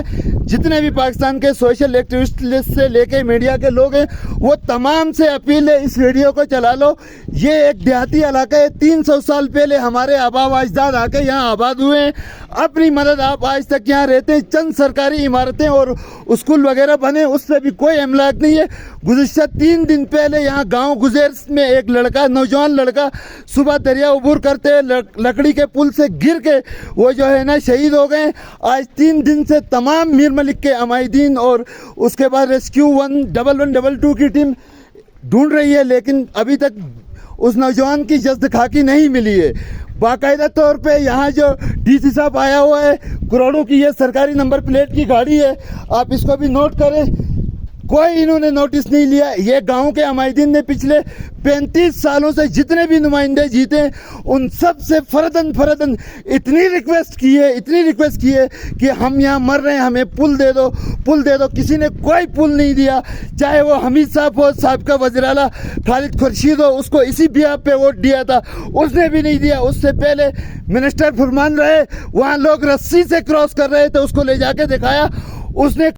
जितने भी पाकिस्तान के सोशल एक्टिविस्ट से लेके मीडिया के लोग हैं, वो तमाम से अपील है, इस वीडियो को चला लो। ये एक देहाती इलाका है, 300 साल पहले हमारे आबा अजदाद आके यहाँ आबाद हुए हैं। अपनी मदद आप आज तक यहाँ रहते हैं। चंद सरकारी इमारतें और स्कूल वगैरह बने, उससे भी कोई इमलाक नहीं है। गुज़िश्ता 3 दिन पहले यहाँ गांव गुजेर में एक लड़का, नौजवान लड़का, सुबह दरिया उबूर करते लकड़ी के पुल से गिर के वो जो है ना शहीद हो गए। आज 3 दिन से तमाम मीर मलिक के अमायदीन और उसके बाद रेस्क्यू 11112 की टीम ढूंढ रही है, लेकिन अभी तक उस नौजवान की जस्द खाकी नहीं मिली है। बाकायदा तौर पे यहाँ जो डीसी साहब आया हुआ है, करोड़ों की ये सरकारी नंबर प्लेट की गाड़ी है, आप इसको भी नोट करें, कोई इन्होंने नोटिस नहीं लिया। ये गांव के अमायदीन ने पिछले 35 सालों से जितने भी नुमाइंदे जीते उन सब से फरदन इतनी रिक्वेस्ट की है कि हम यहाँ मर रहे हैं, हमें पुल दे दो। किसी ने कोई पुल नहीं दिया, चाहे वो हमीद साहब हो, साहब का वज़ीर-ए-आला खालिद खुर्शीद हो, उसको इसी बिहाफ पे वोट दिया था, उसने भी नहीं दिया। उससे पहले मिनिस्टर फरमान रहे, वहाँ लोग रस्सी से क्रॉस कर रहे थे, उसको ले जाके दिखाया, उसने